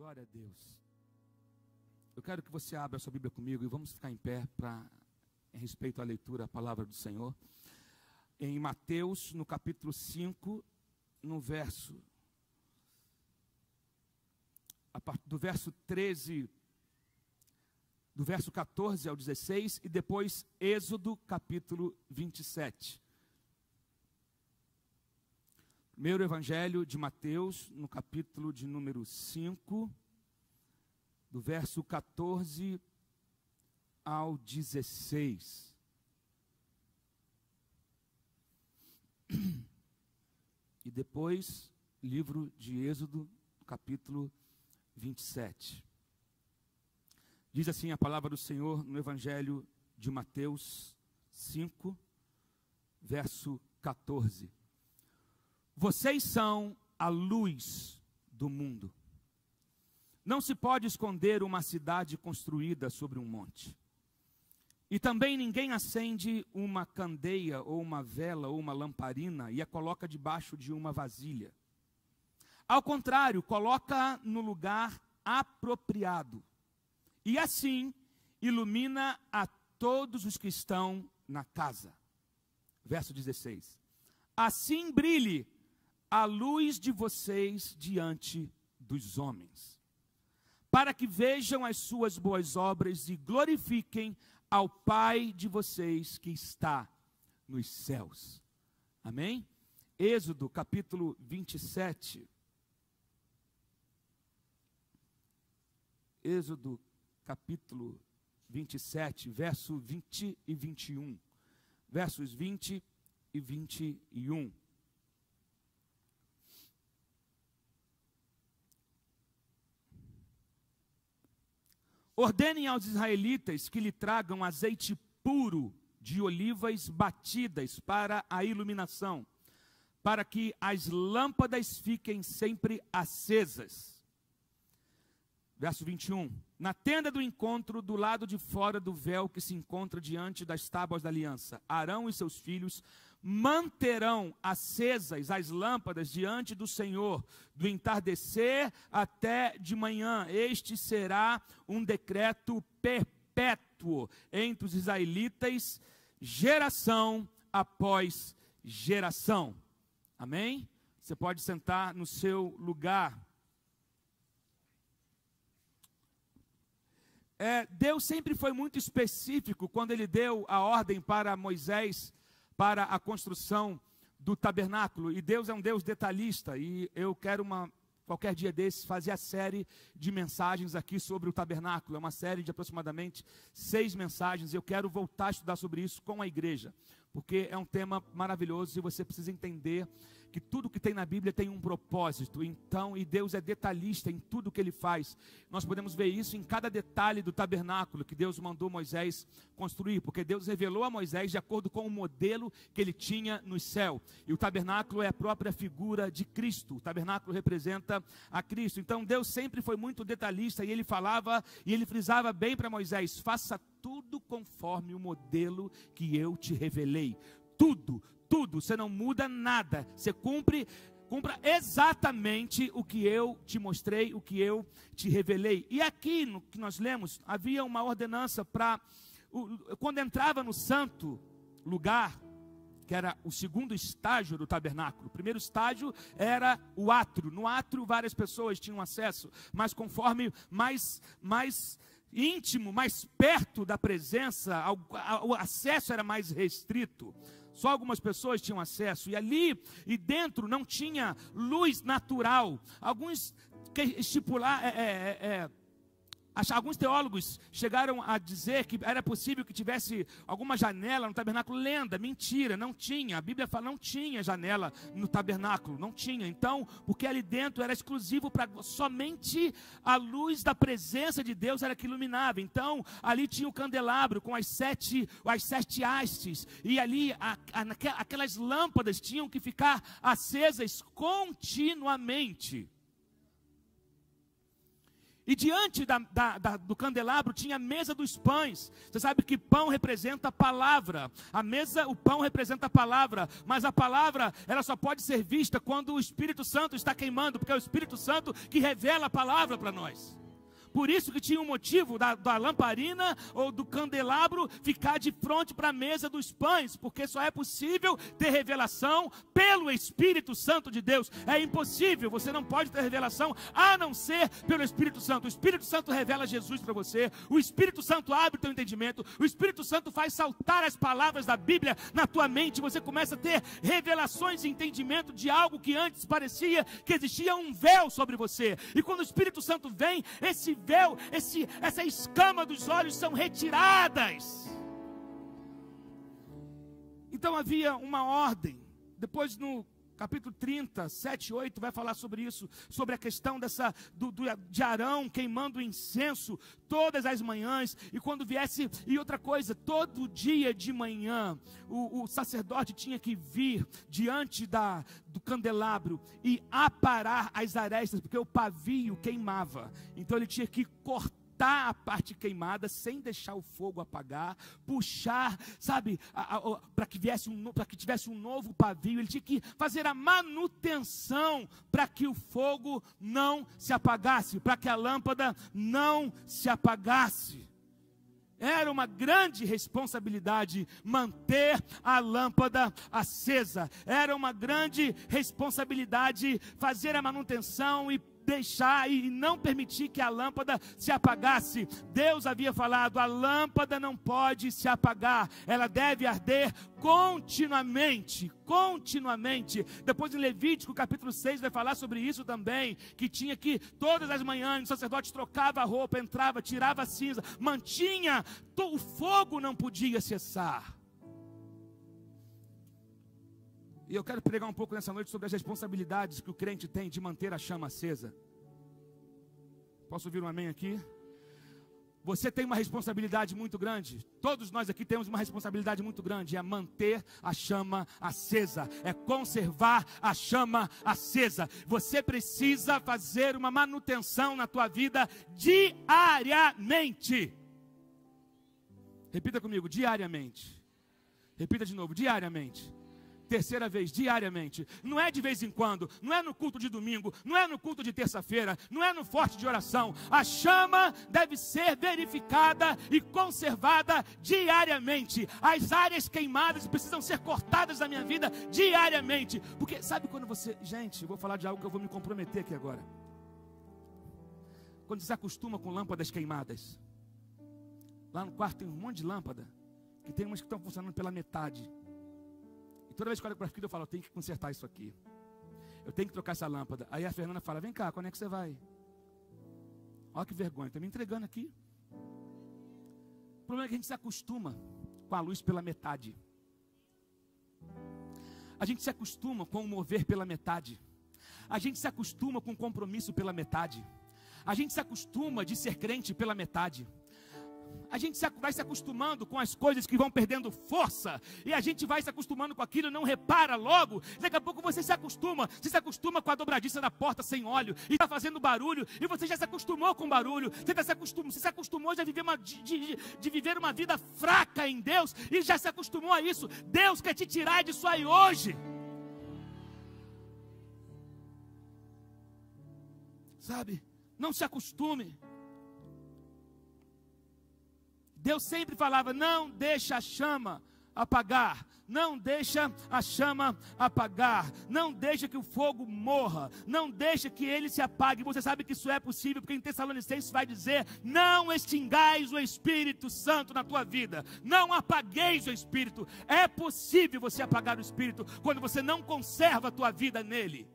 Glória a Deus. Eu quero que você abra a sua Bíblia comigo e vamos ficar em pé em respeito à leitura, à palavra do Senhor. Em Mateus, no capítulo 5, no verso, do verso 13, do verso 14 ao 16, e depois Êxodo, capítulo 27. Primeiro Evangelho de Mateus, no capítulo de número 5, do verso 14 ao 16. E depois, livro de Êxodo, capítulo 27. Diz assim a palavra do Senhor no Evangelho de Mateus 5, verso 14. Vocês são a luz do mundo. Não se pode esconder uma cidade construída sobre um monte. E também ninguém acende uma candeia, ou uma vela, ou uma lamparina e a coloca debaixo de uma vasilha. Ao contrário, coloca no lugar apropriado. E assim ilumina a todos os que estão na casa. Verso 16. Assim brilhe a luz de vocês diante dos homens, para que vejam as suas boas obras e glorifiquem ao Pai de vocês que está nos céus. Amém? Êxodo capítulo 27. Êxodo capítulo 27, verso 20 e 21. Versos 20 e 21. Ordenem aos israelitas que lhe tragam azeite puro de olivas batidas para a iluminação, para que as lâmpadas fiquem sempre acesas. Verso 21. Na tenda do encontro, do lado de fora do véu que se encontra diante das tábuas da aliança, Arão e seus filhos manterão acesas as lâmpadas diante do Senhor, do entardecer até de manhã. Este será um decreto perpétuo entre os israelitas, geração após geração. Amém? Você pode sentar no seu lugar. Deus sempre foi muito específico quando Ele deu a ordem para Moisés, para a construção do tabernáculo. E Deus é um Deus detalhista. E eu quero qualquer dia desses fazer a série de mensagens aqui sobre o tabernáculo. É uma série de aproximadamente 6 mensagens. Eu quero voltar a estudar sobre isso com a igreja, porque é um tema maravilhoso e você precisa entender que tudo que tem na Bíblia tem um propósito. Então, e Deus é detalhista em tudo que Ele faz. Nós podemos ver isso em cada detalhe do tabernáculo que Deus mandou Moisés construir, porque Deus revelou a Moisés de acordo com o modelo que Ele tinha no céu. E o tabernáculo é a própria figura de Cristo. O tabernáculo representa a Cristo. Então, Deus sempre foi muito detalhista e Ele falava e Ele frisava bem para Moisés: faça tudo conforme o modelo que eu te revelei. Tudo, você não muda nada, você cumpra exatamente o que eu te mostrei, o que eu te revelei. E aqui no que nós lemos, havia uma ordenança para, quando entrava no santo lugar, que era o segundo estágio do tabernáculo. O primeiro estágio era o átrio. No átrio várias pessoas tinham acesso, mas conforme mais íntimo, mais perto da presença, o acesso era mais restrito. Só algumas pessoas tinham acesso, e ali e dentro não tinha luz natural. Alguns teólogos chegaram a dizer que era possível que tivesse alguma janela no tabernáculo. Lenda, mentira, não tinha. A Bíblia fala, não tinha janela no tabernáculo, não tinha. Então, porque ali dentro era exclusivo para somente a luz da presença de Deus era que iluminava. Então, ali tinha o candelabro com as sete hastes, e ali aquelas lâmpadas tinham que ficar acesas continuamente. E diante do candelabro tinha a mesa dos pães. Você sabe que pão representa a palavra. O pão representa a palavra. Mas a palavra, ela só pode ser vista quando o Espírito Santo está queimando. Porque é o Espírito Santo que revela a palavra para nós. Por isso que tinha um motivo da lamparina ou do candelabro ficar de frente para a mesa dos pães, porque só é possível ter revelação pelo Espírito Santo de Deus. É impossível, você não pode ter revelação a não ser pelo Espírito Santo. O Espírito Santo revela Jesus para você, o Espírito Santo abre o teu entendimento, o Espírito Santo faz saltar as palavras da Bíblia na tua mente, você começa a ter revelações e entendimento de algo que antes parecia que existia um véu sobre você. E quando o Espírito Santo vem, esse véu, essa escama dos olhos são retiradas. Então havia uma ordem. Depois no capítulo 30, 7 e 8 vai falar sobre isso, sobre a questão de Arão queimando incenso todas as manhãs, e quando viesse, e outra coisa, todo dia de manhã, o sacerdote tinha que vir diante do candelabro e aparar as arestas, porque o pavio queimava, então ele tinha que cortar a parte queimada sem deixar o fogo apagar, puxar, sabe, para que tivesse um novo pavio. Ele tinha que fazer a manutenção para que o fogo não se apagasse, para que a lâmpada não se apagasse. Era uma grande responsabilidade manter a lâmpada acesa. Era uma grande responsabilidade fazer a manutenção e deixar e não permitir que a lâmpada se apagasse. Deus havia falado: a lâmpada não pode se apagar, ela deve arder continuamente. Depois em Levítico capítulo 6 vai falar sobre isso também, que tinha que todas as manhãs o sacerdote trocava a roupa, entrava, tirava a cinza, mantinha, o fogo não podia cessar. E eu quero pregar um pouco nessa noite sobre as responsabilidades que o crente tem de manter a chama acesa. Posso ouvir um amém aqui? Você tem uma responsabilidade muito grande. Todos nós aqui temos uma responsabilidade muito grande. É manter a chama acesa. É conservar a chama acesa. Você precisa fazer uma manutenção na tua vida diariamente. Repita comigo, diariamente. Repita de novo, diariamente. Terceira vez, diariamente. Não é de vez em quando, não é no culto de domingo, não é no culto de terça-feira, não é no forte de oração. A chama deve ser verificada e conservada diariamente. As áreas queimadas precisam ser cortadas da minha vida diariamente. Porque sabe quando você... Gente, eu vou falar de algo que eu vou me comprometer aqui agora. Quando você se acostuma com lâmpadas queimadas. Lá no quarto tem um monte de lâmpada, que tem umas que estão funcionando pela metade. E toda vez que eu olho para a filha, eu falo: eu tenho que consertar isso aqui. Eu tenho que trocar essa lâmpada. Aí a Fernanda fala: vem cá, quando é que você vai? Olha que vergonha, está me entregando aqui. O problema é que a gente se acostuma com a luz pela metade. A gente se acostuma com o mover pela metade. A gente se acostuma com o compromisso pela metade. A gente se acostuma de ser crente pela metade. A gente vai se acostumando com as coisas que vão perdendo força, e a gente vai se acostumando com aquilo e não repara logo. Daqui a pouco você se acostuma com a dobradiça da porta sem óleo, e está fazendo barulho, e você já se acostumou com barulho, você se acostumou já de viver uma vida fraca em Deus, e já se acostumou a isso. Deus quer te tirar disso aí hoje. Sabe, não se acostume. Deus sempre falava: não deixa a chama apagar, não deixa a chama apagar, não deixa que o fogo morra, não deixa que ele se apague. Você sabe que isso é possível, porque em Tessalonicenses vai dizer: não extingais o Espírito Santo na tua vida, não apagueis o Espírito. É possível você apagar o Espírito quando você não conserva a tua vida nele.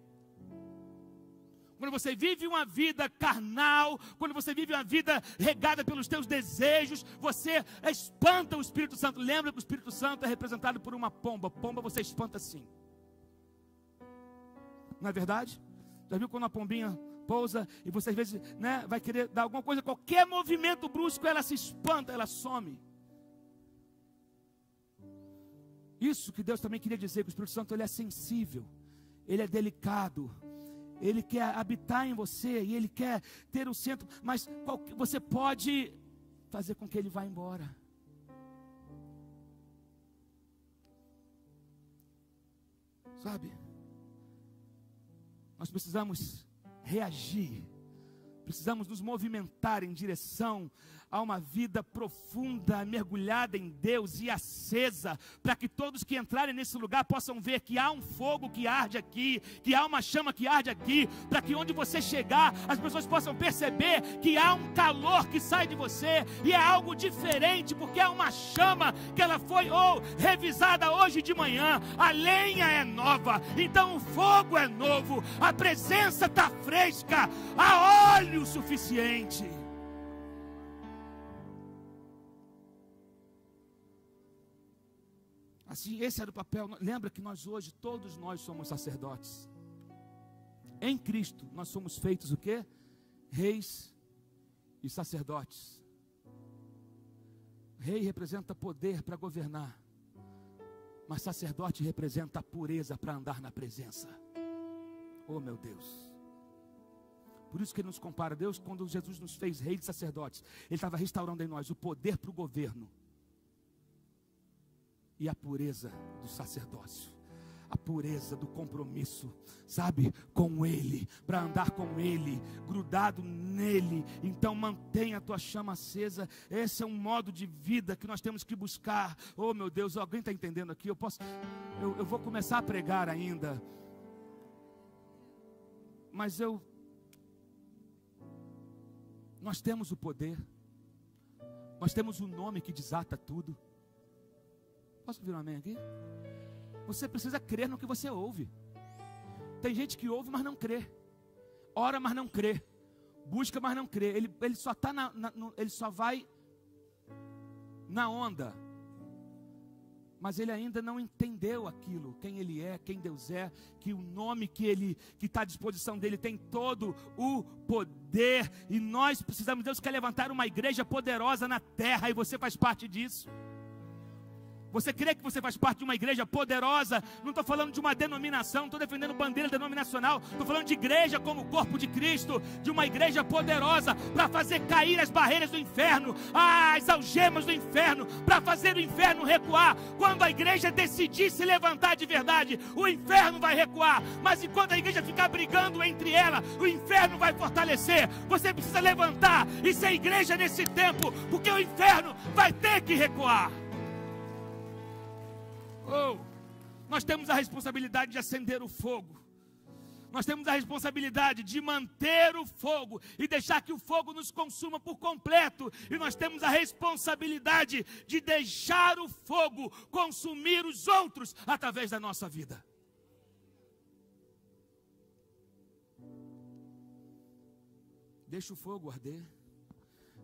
Quando você vive uma vida carnal, quando você vive uma vida regada pelos teus desejos, você espanta o Espírito Santo. Lembra que o Espírito Santo é representado por uma pomba. Pomba você espanta assim. Não é verdade? Já viu quando a pombinha pousa e você às vezes, vai querer dar alguma coisa, qualquer movimento brusco, ela se espanta, ela some. Isso que Deus também queria dizer, que o Espírito Santo ele é sensível, ele é delicado. Ele quer habitar em você e Ele quer ter o centro, mas você pode fazer com que Ele vá embora. Sabe? Nós precisamos reagir, precisamos nos movimentar em direção a uma vida profunda, mergulhada em Deus e acesa, para que todos que entrarem nesse lugar possam ver que há um fogo que arde aqui, que há uma chama que arde aqui, para que onde você chegar, as pessoas possam perceber que há um calor que sai de você, e é algo diferente, porque é uma chama que ela foi revisada hoje de manhã, a lenha é nova, então o fogo é novo, a presença está fresca, há óleo suficiente. Assim, esse era o papel. Lembra que nós hoje, todos nós somos sacerdotes. Em Cristo, nós somos feitos o quê? Reis e sacerdotes. Rei representa poder para governar, mas sacerdote representa a pureza para andar na presença. Oh meu Deus. Por isso que Ele nos compara a Deus. Quando Jesus nos fez reis e sacerdotes, Ele estava restaurando em nós o poder para o governo e a pureza do sacerdócio, a pureza do compromisso, sabe, com Ele, para andar com Ele, grudado nele. Então mantenha a tua chama acesa. Esse é um modo de vida que nós temos que buscar. Oh meu Deus, alguém está entendendo aqui? Eu vou começar a pregar ainda, mas nós temos o poder, nós temos o nome que desata tudo. Posso ouvir um amém aqui? Você precisa crer no que você ouve. Tem gente que ouve, mas não crê. Ora, mas não crê. Busca, mas não crê. Ele só está ele só vai na onda. Mas ele ainda não entendeu aquilo, quem ele é, quem Deus é, que o nome que está à disposição dele tem todo o poder. E nós precisamos, Deus quer levantar uma igreja poderosa na terra, e você faz parte disso. Você crê que você faz parte de uma igreja poderosa? Não estou falando de uma denominação, não estou defendendo bandeira denominacional. Estou falando de igreja como o corpo de Cristo, de uma igreja poderosa para fazer cair as barreiras do inferno, as algemas do inferno, para fazer o inferno recuar. Quando a igreja decidir se levantar de verdade, o inferno vai recuar. Mas enquanto a igreja ficar brigando entre ela, o inferno vai fortalecer. Você precisa levantar e ser igreja nesse tempo, porque o inferno vai ter que recuar. Nós temos a responsabilidade de acender o fogo. Nós temos a responsabilidade de manter o fogo e deixar que o fogo nos consuma por completo. E nós temos a responsabilidade de deixar o fogo consumir os outros através da nossa vida. Deixa o fogo arder.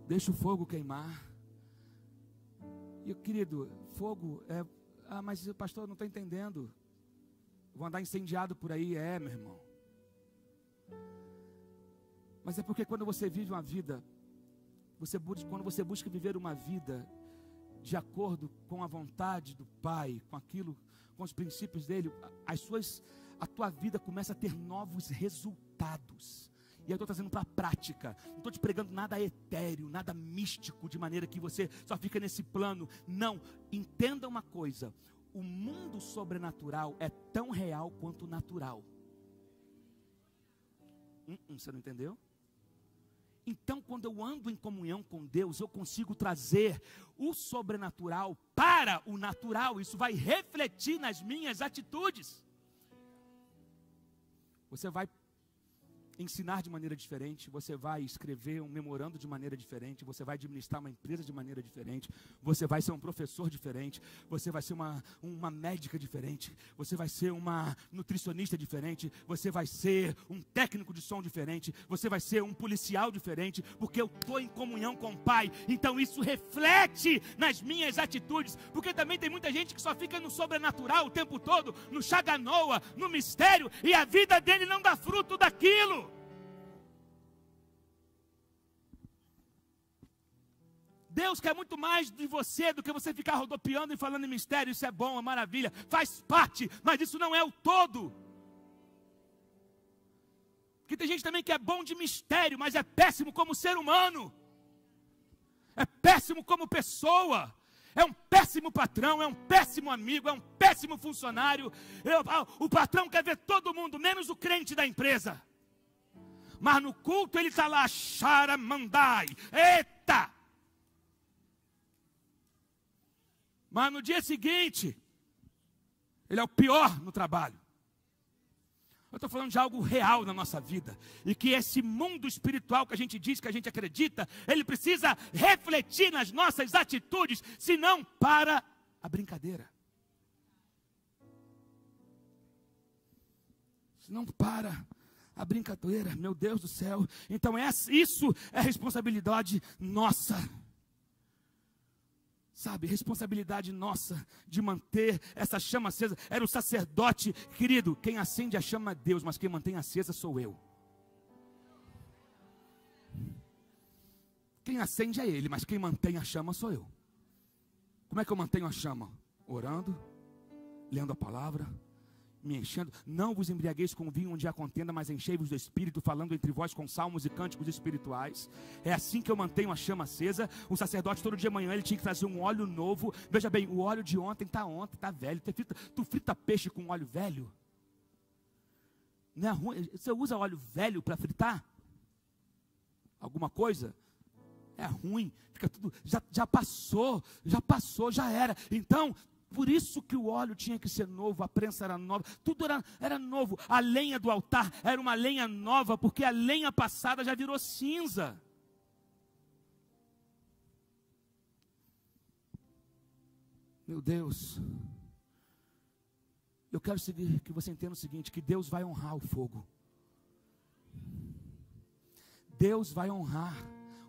Deixa o fogo queimar. E querido, fogo é... mas o pastor não está entendendo. Vou andar incendiado por aí. Meu irmão. Mas é porque quando você vive uma vida, quando você busca viver uma vida de acordo com a vontade do Pai, com os princípios dele, a tua vida começa a ter novos resultados. E eu estou trazendo para a prática. Não estou te pregando nada etéreo, nada místico, de maneira que você só fica nesse plano. Não, entenda uma coisa. O mundo sobrenatural é tão real quanto natural. Você não entendeu? Então, quando eu ando em comunhão com Deus, eu consigo trazer o sobrenatural para o natural. Isso vai refletir nas minhas atitudes. Você vai ensinar de maneira diferente, você vai escrever um memorando de maneira diferente, você vai administrar uma empresa de maneira diferente, você vai ser um professor diferente, você vai ser uma médica diferente, você vai ser uma nutricionista diferente, você vai ser um técnico de som diferente, você vai ser um policial diferente, porque eu estou em comunhão com o Pai. Então isso reflete nas minhas atitudes, porque também tem muita gente que só fica no sobrenatural o tempo todo, no Shaganoa, no mistério, e a vida dele não dá fruto daquilo. Deus quer muito mais de você do que você ficar rodopiando e falando em mistério. Isso é bom, é maravilha, faz parte, mas isso não é o todo. que tem gente também que é bom de mistério, mas é péssimo como ser humano. É péssimo como pessoa. É um péssimo patrão, é um péssimo amigo, é um péssimo funcionário. O patrão quer ver todo mundo, menos o crente da empresa. Mas no culto ele está lá, charamandai, eita! Mas no dia seguinte, ele é o pior no trabalho. Eu estou falando de algo real na nossa vida. E que esse mundo espiritual que a gente diz, que a gente acredita, ele precisa refletir nas nossas atitudes, senão para a brincadeira. Senão para a brincadeira, meu Deus do céu. Então isso é responsabilidade nossa. Sabe, responsabilidade nossa de manter essa chama acesa. Era o sacerdote, querido, quem acende a chama é Deus, mas quem mantém acesa sou eu. Quem acende é ele, mas quem mantém a chama sou eu. Como é que eu mantenho a chama? Orando, lendo a palavra, me enchendo. Não vos embriagueis com vinho onde há contenda, mas enchei-vos do Espírito, falando entre vós com salmos e cânticos espirituais. É assim que eu mantenho a chama acesa. O sacerdote todo dia de manhã ele tinha que trazer um óleo novo. Veja bem, o óleo de ontem está velho. Tu frita peixe com óleo velho? Não é ruim? Você usa óleo velho para fritar alguma coisa? É ruim, fica tudo, já passou, já era. Então, por isso que o óleo tinha que ser novo, a prensa era nova, tudo era novo. A lenha do altar era uma lenha nova, porque a lenha passada já virou cinza. Meu Deus, eu quero que você entenda o seguinte, que Deus vai honrar o fogo. Deus vai honrar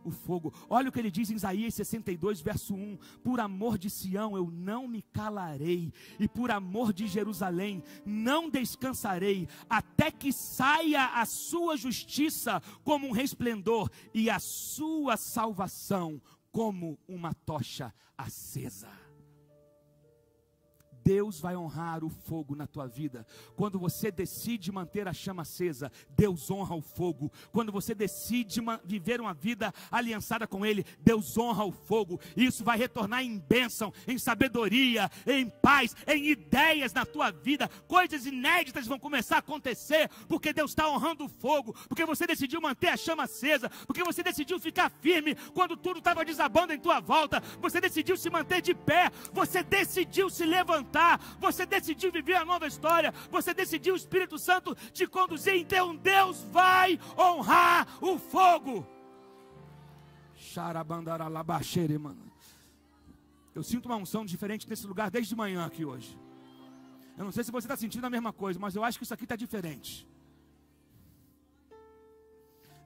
o fogo. Olha o que ele diz em Isaías 62, verso 1. Por amor de Sião eu não me calarei, e por amor de Jerusalém não descansarei, até que saia a sua justiça como um resplendor, e a sua salvação como uma tocha acesa. Deus vai honrar o fogo na tua vida. Quando você decide manter a chama acesa, Deus honra o fogo. Quando você decide viver uma vida aliançada com Ele, Deus honra o fogo. Isso vai retornar em bênção, em sabedoria, em paz, em ideias na tua vida. Coisas inéditas vão começar a acontecer, porque Deus está honrando o fogo, porque você decidiu manter a chama acesa, porque você decidiu ficar firme quando tudo estava desabando em tua volta. Você decidiu se manter de pé, você decidiu se levantar. Você decidiu viver a nova história. Você decidiu o Espírito Santo te conduzir. Então Deus vai honrar o fogo. Eu sinto uma unção diferente nesse lugar desde de manhã aqui hoje. Eu não sei se você está sentindo a mesma coisa, mas eu acho que isso aqui está diferente.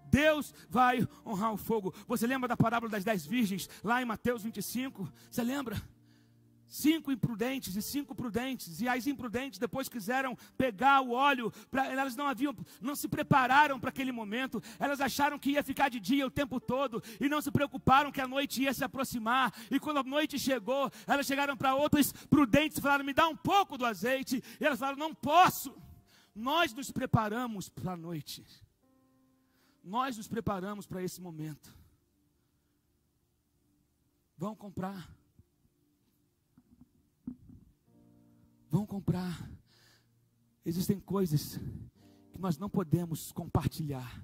Deus vai honrar o fogo. Você lembra da parábola das 10 virgens lá em Mateus 25? Você lembra? 5 imprudentes e 5 prudentes, e as imprudentes depois quiseram pegar o óleo, elas não se prepararam para aquele momento, elas acharam que ia ficar de dia o tempo todo, e não se preocuparam que a noite ia se aproximar, e quando a noite chegou, elas chegaram para outras prudentes e falaram, me dá um pouco do azeite, e elas falaram, não posso. Nós nos preparamos para a noite, nós nos preparamos para esse momento. Vão comprar. Vão comprar. Existem coisas que nós não podemos compartilhar,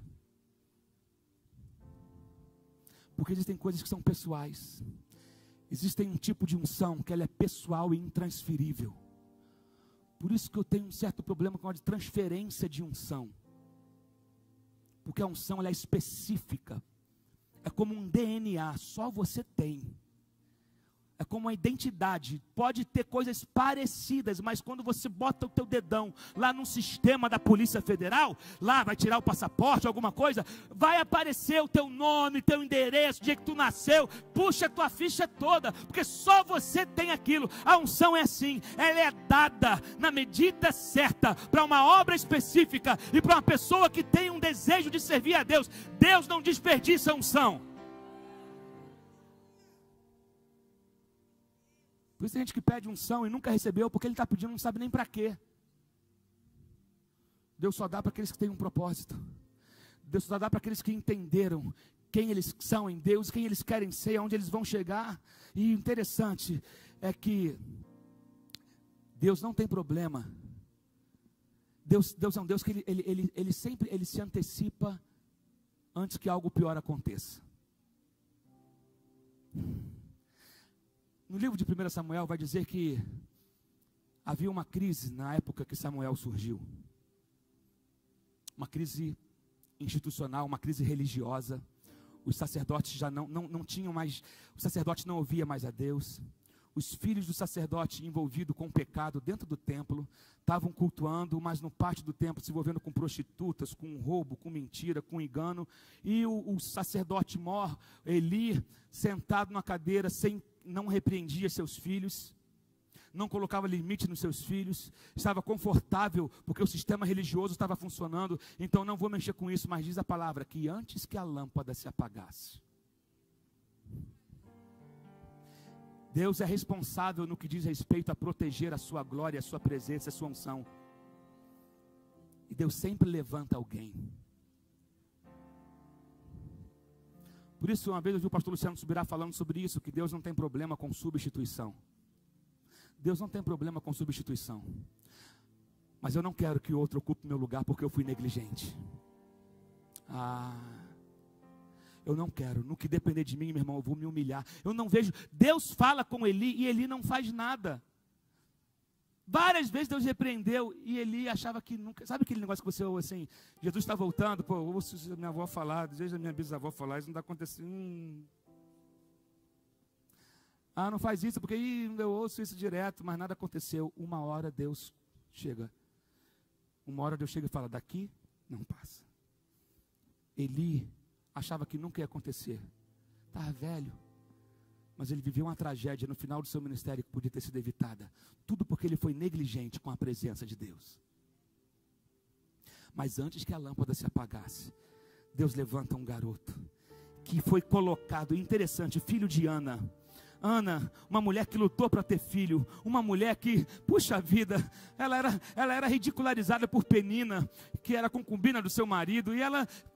porque existem coisas que são pessoais. Existem um tipo de unção que ela é pessoal e intransferível. Por isso que eu tenho um certo problema com a de transferência de unção, porque a unção ela é específica, é como um DNA, só você tem. É como uma identidade, pode ter coisas parecidas, mas quando você bota o teu dedão lá no sistema da Polícia Federal, lá vai tirar o passaporte, alguma coisa, vai aparecer o teu nome, teu endereço, o dia que tu nasceu, puxa a tua ficha toda, porque só você tem aquilo. A unção é assim, ela é dada na medida certa, para uma obra específica, e para uma pessoa que tem um desejo de servir a Deus. Deus não desperdiça a unção. Por isso tem gente que pede unção e nunca recebeu, porque ele está pedindo, não sabe nem para quê. Deus só dá para aqueles que têm um propósito. Deus só dá para aqueles que entenderam quem eles são em Deus, quem eles querem ser, aonde eles vão chegar. E interessante é que Deus não tem problema. Deus é um Deus que ele sempre se antecipa antes que algo pior aconteça. No livro de 1 Samuel vai dizer que havia uma crise na época que Samuel surgiu. Uma crise institucional, uma crise religiosa. Os sacerdotes já não tinham mais, o sacerdote não ouvia mais a Deus. Os filhos do sacerdote envolvidos com pecado dentro do templo estavam cultuando, mas no pátio do templo se envolvendo com prostitutas, com roubo, com mentira, com engano. E o sacerdote mor, Eli, sentado numa cadeira, não repreendia seus filhos, não colocava limite nos seus filhos, estava confortável, porque o sistema religioso estava funcionando. Então não vou mexer com isso, mas diz a palavra que antes que a lâmpada se apagasse, Deus é responsável no que diz respeito a proteger a sua glória, a sua presença, a sua unção. E Deus sempre levanta alguém. Por isso, uma vez eu vi o pastor Luciano Subirá falando sobre isso, que Deus não tem problema com substituição. Deus não tem problema com substituição. Mas eu não quero que o outro ocupe meu lugar porque eu fui negligente. Eu não quero. No que depender de mim, meu irmão, eu vou me humilhar. Eu não vejo. Deus fala com Eli e Eli não faz nada. Várias vezes Deus repreendeu e Eli achava que nunca. Sabe aquele negócio que você ouve assim? Jesus está voltando, pô, eu ouço a minha avó falar, desde a minha bisavó falar, isso não está acontecendo. Não faz isso, porque eu ouço isso direto, mas nada aconteceu. Uma hora Deus chega. Uma hora Deus chega e fala, daqui não passa. Eli achava que nunca ia acontecer. Estava velho. Mas ele viveu uma tragédia no final do seu ministério que podia ter sido evitada. Tudo porque ele foi negligente com a presença de Deus. Mas antes que a lâmpada se apagasse, Deus levanta um garoto que foi colocado, interessante, filho de Ana. Ana, uma mulher que lutou para ter filho, uma mulher que, puxa vida, ela era ridicularizada por Penina, que era concubina do seu marido, e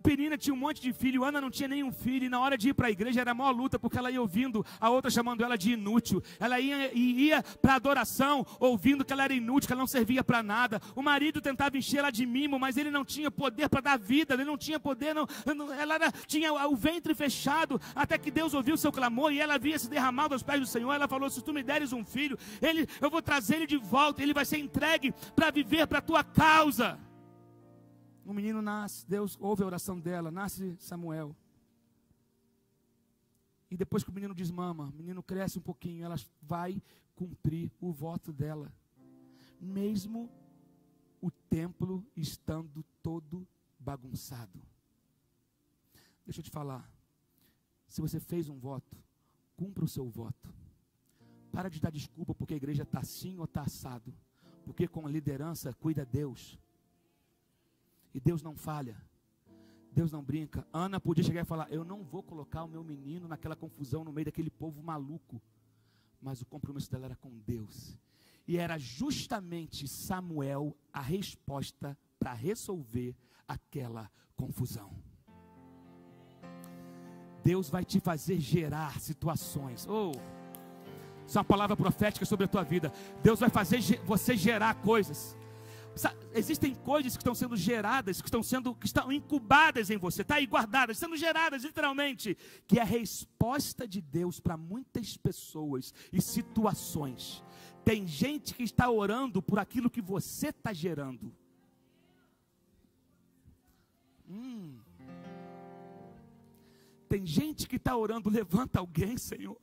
Penina tinha um monte de filho, Ana não tinha nenhum filho, e na hora de ir para a igreja era a maior luta, porque ela ia ouvindo a outra chamando ela de inútil, ela ia para a adoração, ouvindo que ela era inútil, que ela não servia para nada, o marido tentava encher ela de mimo, mas ele não tinha poder para dar vida, ele não tinha poder, tinha o ventre fechado, até que Deus ouviu o seu clamor, e ela havia se derramado aos pés do Senhor. Ela falou, se tu me deres um filho, eu vou trazer ele de volta, ele vai ser entregue para viver para a tua causa. O menino nasce, Deus ouve a oração dela, nasce Samuel. E depois que o menino desmama, o menino cresce um pouquinho, ela vai cumprir o voto dela, mesmo o templo estando todo bagunçado. Deixa eu te falar, se você fez um voto, cumpra o seu voto. Para de dar desculpa porque a igreja está assim ou está assado. Porque com a liderança cuida Deus. E Deus não falha. Deus não brinca. Ana podia chegar e falar, eu não vou colocar o meu menino naquela confusão no meio daquele povo maluco. Mas o compromisso dela era com Deus. E era justamente Samuel a resposta para resolver aquela confusão. Deus vai te fazer gerar situações. Isso é uma palavra profética sobre a tua vida. Deus vai fazer você gerar coisas. Existem coisas que estão sendo geradas, que estão incubadas em você, está aí guardadas, sendo geradas literalmente, que é a resposta de Deus para muitas pessoas e situações. Tem gente que está orando por aquilo que você está gerando. Tem gente que está orando, levanta alguém, Senhor.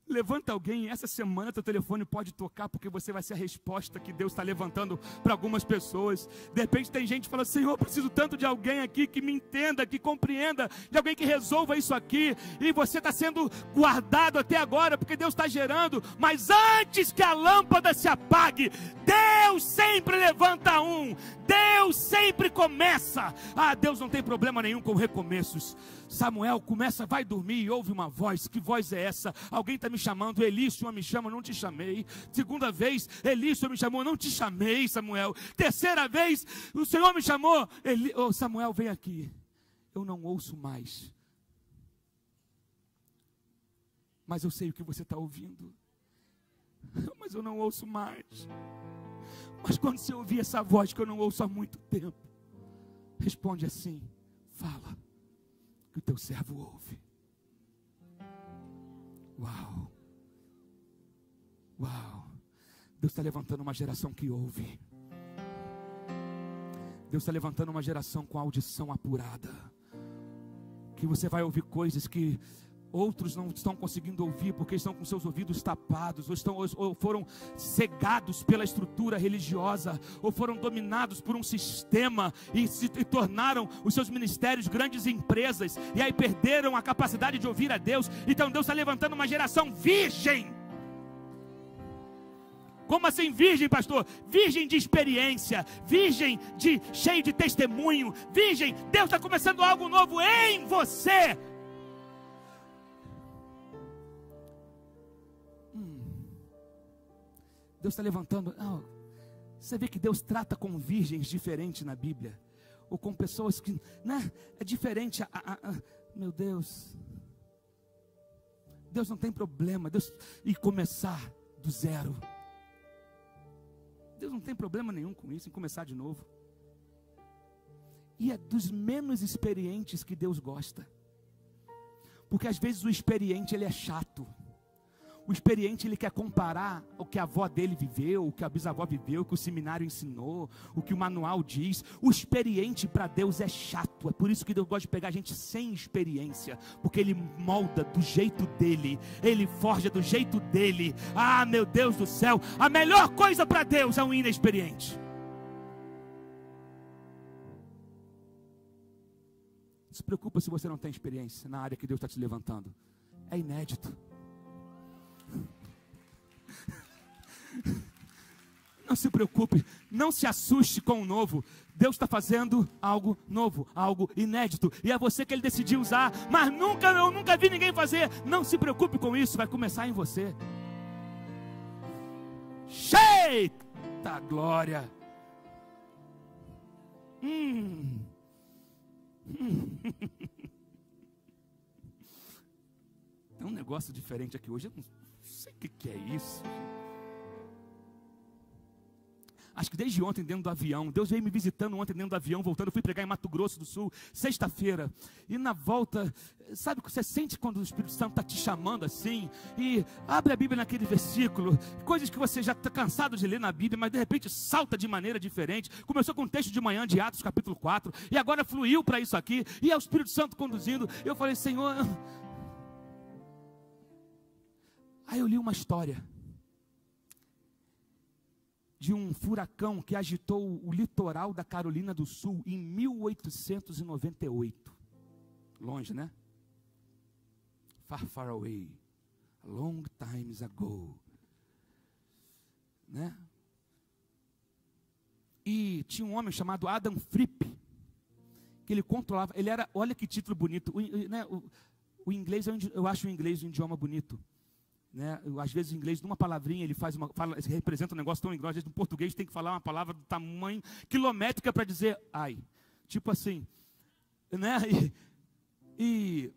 Levanta alguém, essa semana teu telefone pode tocar, porque você vai ser a resposta que Deus está levantando para algumas pessoas. De repente tem gente que fala, Senhor, eu preciso tanto de alguém aqui que me entenda, que compreenda, de alguém que resolva isso aqui. E você está sendo guardado até agora, porque Deus está gerando. Mas antes que a lâmpada se apague, Deus sempre levanta um. Deus sempre começa. Deus não tem problema nenhum com recomeços. Samuel começa, vai dormir e ouve uma voz. Que voz é essa? Alguém está me me chamando. Eli, o Senhor me chama, eu não te chamei. Segunda vez, Eli, o Senhor me chamou, eu não te chamei, Samuel. Terceira vez, o Senhor me chamou, Eli, oh, Samuel, vem aqui. Eu não ouço mais. Mas eu sei o que você está ouvindo. Mas eu não ouço mais. Mas quando você ouvir essa voz que eu não ouço há muito tempo, responde assim: fala, que o teu servo ouve. Uau, uau. Deus está levantando uma geração que ouve. Deus está levantando uma geração com audição apurada, que você vai ouvir coisas que outros não estão conseguindo ouvir, porque estão com seus ouvidos tapados, ou foram cegados pela estrutura religiosa, ou foram dominados por um sistema, e tornaram os seus ministérios grandes empresas, e aí perderam a capacidade de ouvir a Deus. Então Deus está levantando uma geração virgem. Como assim virgem, pastor? Virgem de experiência, virgem cheio de testemunho, virgem. Deus está começando algo novo em você. Deus está levantando. Você vê que Deus trata com virgens diferentes na Bíblia, ou com pessoas que, né, é diferente. Meu Deus, Deus não tem problema em começar do zero. Deus não tem problema nenhum com isso, em começar de novo. E é dos menos experientes que Deus gosta, porque às vezes o experiente ele é chato. O experiente, ele quer comparar o que a avó dele viveu, o que a bisavó viveu, o que o seminário ensinou, o que o manual diz. O experiente para Deus é chato. É por isso que Deus gosta de pegar gente sem experiência, porque Ele molda do jeito dele, Ele forja do jeito dele. Ah, meu Deus do céu, a melhor coisa para Deus é um inexperiente. Não se preocupa se você não tem experiência na área que Deus está te levantando. É inédito. Não se preocupe, não se assuste com o novo. Deus está fazendo algo novo, algo inédito, e é você que Ele decidiu usar. Mas eu nunca vi ninguém fazer. Não se preocupe com isso, vai começar em você. Eita glória. Tem um negócio diferente aqui hoje. Eu não sei o que é isso. Acho que desde ontem dentro do avião, Deus veio me visitando ontem dentro do avião, voltando, eu fui pregar em Mato Grosso do Sul, sexta-feira, e na volta, sabe o que você sente quando o Espírito Santo está te chamando assim, e abre a Bíblia naquele versículo, coisas que você já está cansado de ler na Bíblia, mas de repente salta de maneira diferente. Começou com um texto de manhã de Atos capítulo 4, e agora fluiu para isso aqui, e é o Espírito Santo conduzindo. Eu falei: Senhor. Aí eu li uma história de um furacão que agitou o litoral da Carolina do Sul em 1898. Longe, né? Far, far away. A long times ago. Né? E tinha um homem chamado Adam Fripp, que ele controlava, ele era, olha que título bonito, o inglês, eu acho o inglês um idioma bonito. Né? Às vezes em inglês, numa palavrinha, ele representa um negócio tão grande. Às vezes no português tem que falar uma palavra do tamanho quilométrica para dizer ai. Tipo assim, né? E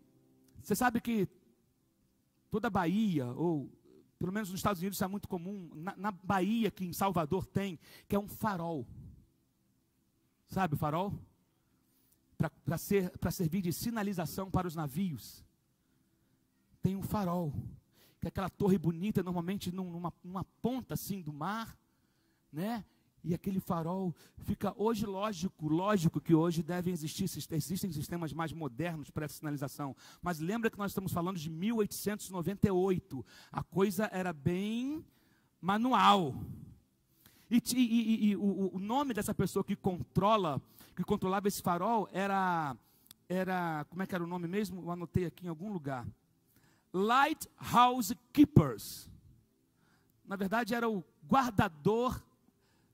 você sabe que toda Bahia, ou pelo menos nos Estados Unidos isso é muito comum, na Bahia, que em Salvador tem, que é um farol. Sabe o farol? Para servir de sinalização para os navios. Tem um farol, que é aquela torre bonita, normalmente numa ponta assim do mar, né? E aquele farol fica hoje, lógico que hoje existem sistemas mais modernos para essa sinalização, mas lembra que nós estamos falando de 1898, a coisa era bem manual, e o nome dessa pessoa que controlava esse farol era, como é que era o nome mesmo? Eu anotei aqui em algum lugar. Lighthouse Keepers. Na verdade era o guardador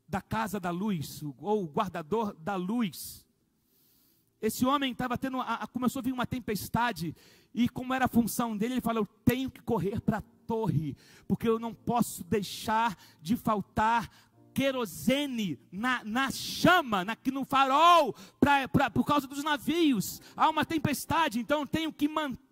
da casa da luz, ou o guardador da luz. Esse homem estava começou a vir uma tempestade, e como era a função dele, ele falou: eu tenho que correr para torre, porque eu não posso deixar de faltar querosene na chama, no farol, por causa dos navios. Há uma tempestade, então eu tenho que manter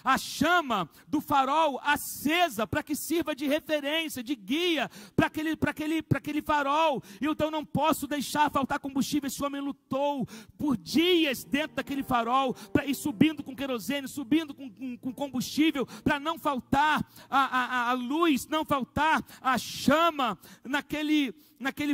a chama do farol acesa, para que sirva de referência, de guia para aquele farol. E então não posso deixar faltar combustível. Esse homem lutou por dias dentro daquele farol, e subindo com querosene, subindo com combustível, para não faltar a luz, não faltar a chama naquele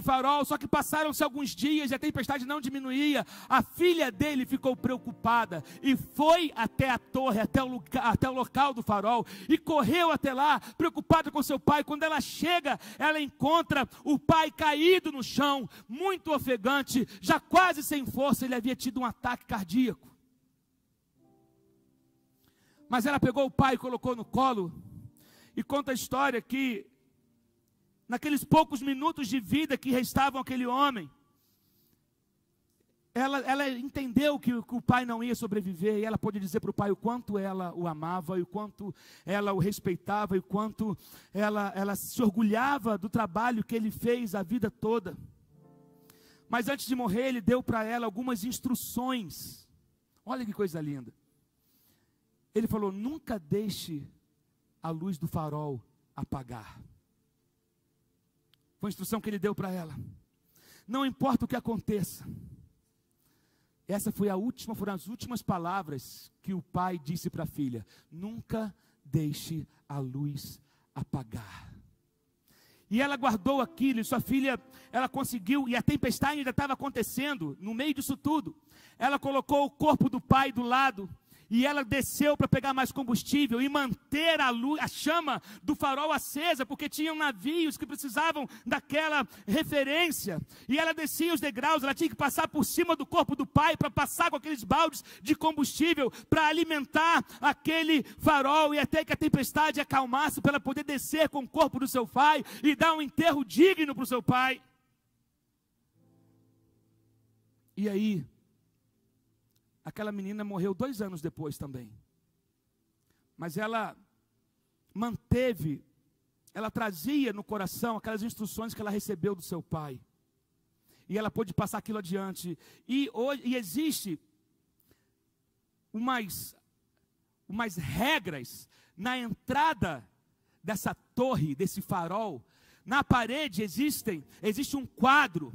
farol. Só que passaram-se alguns dias e a tempestade não diminuía. A filha dele ficou preocupada e foi até a torre, até o local do farol, e correu até lá, preocupada com seu pai. Quando ela chega, ela encontra o pai caído no chão, muito ofegante, já quase sem força. Ele havia tido um ataque cardíaco. Mas ela pegou o pai e colocou no colo, e conta a história que naqueles poucos minutos de vida que restavam àquele homem, ela entendeu que o pai não ia sobreviver, e ela pôde dizer para o pai o quanto ela o amava, e o quanto ela o respeitava, e o quanto ela se orgulhava do trabalho que ele fez a vida toda. Mas antes de morrer, ele deu para ela algumas instruções. Olha que coisa linda. Ele falou: nunca deixe a luz do farol apagar. Foi a instrução que ele deu para ela. Não importa o que aconteça. Foram as últimas palavras que o pai disse para a filha: nunca deixe a luz apagar. E ela guardou aquilo, e sua filha, ela conseguiu, e a tempestade ainda estava acontecendo, no meio disso tudo. Ela colocou o corpo do pai do lado, e ela desceu para pegar mais combustível e manter a chama do farol acesa, porque tinham navios que precisavam daquela referência. E ela descia os degraus, ela tinha que passar por cima do corpo do pai, para passar com aqueles baldes de combustível, para alimentar aquele farol, e até que a tempestade acalmasse, para ela poder descer com o corpo do seu pai, e dar um enterro digno para o seu pai. E aí, aquela menina morreu 2 anos depois também. Mas ela trazia no coração aquelas instruções que ela recebeu do seu pai. E ela pôde passar aquilo adiante. E existe umas regras na entrada dessa torre, desse farol. Na parede existe um quadro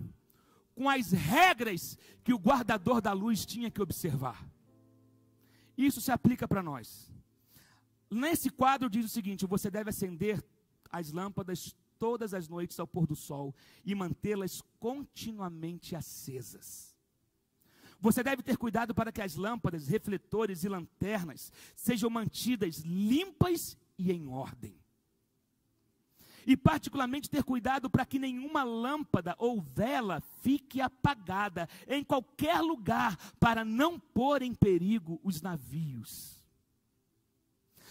com as regras que o guardador da luz tinha que observar. Isso se aplica para nós. Nesse quadro diz o seguinte: você deve acender as lâmpadas todas as noites ao pôr do sol e mantê-las continuamente acesas. Você deve ter cuidado para que as lâmpadas, refletores e lanternas sejam mantidas limpas e em ordem. E particularmente ter cuidado para que nenhuma lâmpada ou vela fique apagada em qualquer lugar, para não pôr em perigo os navios.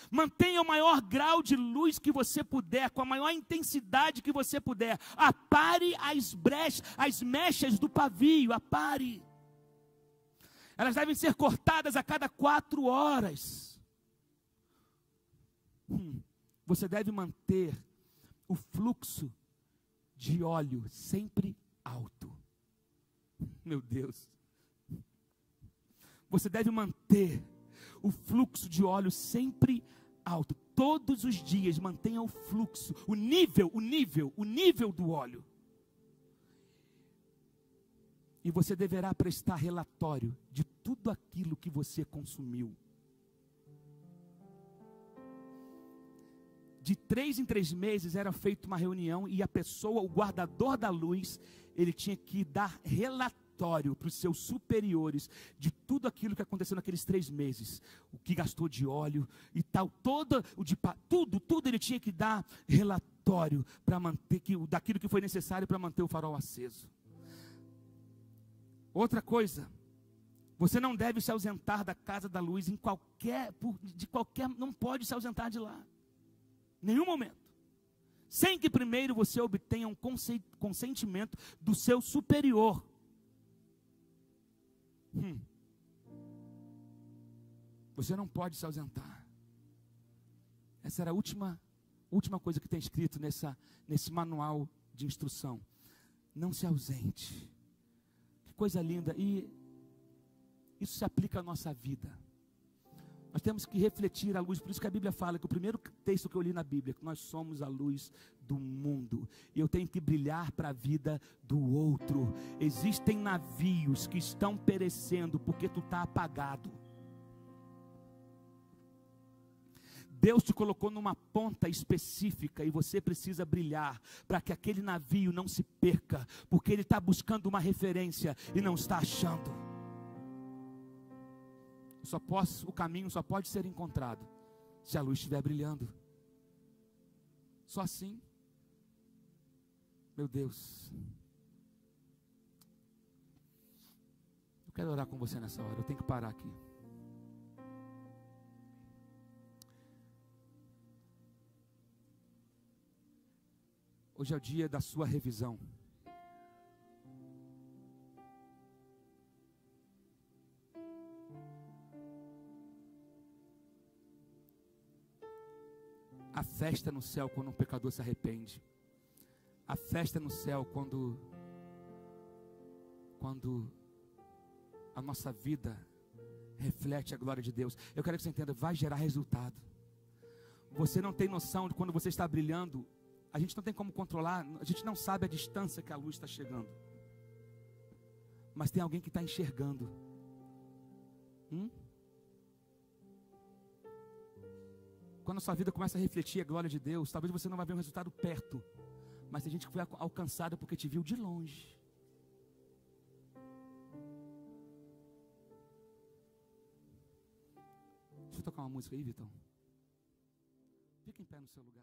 Mantenha o maior grau de luz que você puder, com a maior intensidade que você puder. Apare as mechas do pavio, apare. Elas devem ser cortadas a cada 4 horas. Você deve manter o fluxo de óleo sempre alto. Meu Deus. Você deve manter o fluxo de óleo sempre alto. Todos os dias mantenha o fluxo, o nível do óleo. E você deverá prestar relatório de tudo aquilo que você consumiu. De 3 em 3 meses era feita uma reunião, e a pessoa, o guardador da luz, ele tinha que dar relatório para os seus superiores de tudo aquilo que aconteceu naqueles 3 meses, o que gastou de óleo e tal, tudo ele tinha que dar relatório para manter daquilo que foi necessário para manter o farol aceso. Outra coisa, você não deve se ausentar da casa da luz não pode se ausentar de lá. Nenhum momento, sem que primeiro você obtenha um consentimento do seu superior. Você não pode se ausentar. Essa era a última última coisa que tem escrito nesse manual de instrução. Não se ausente. Que coisa linda. E isso se aplica à nossa vida. Nós temos que refletir a luz. Por isso que a Bíblia fala, que o primeiro texto que eu li na Bíblia, que nós somos a luz do mundo. E eu tenho que brilhar para a vida do outro. Existem navios que estão perecendo porque tu está apagado. Deus te colocou numa ponta específica e você precisa brilhar para que aquele navio não se perca, porque ele está buscando uma referência e não está achando. O caminho só pode ser encontrado se a luz estiver brilhando. Só assim. Meu Deus. Eu quero orar com você nessa hora. Eu tenho que parar aqui. Hoje é o dia da sua revisão. A festa no céu quando um pecador se arrepende. A festa no céu quando a nossa vida reflete a glória de Deus. Eu quero que você entenda, vai gerar resultado. Você não tem noção de quando você está brilhando. A gente não tem como controlar, a gente não sabe a distância que a luz está chegando. Mas tem alguém que está enxergando. Quando a sua vida começa a refletir a glória de Deus, talvez você não vai ver um resultado perto, mas tem gente que foi alcançada porque te viu de longe. Deixa eu tocar uma música aí, Vitão. Fica em pé no seu lugar.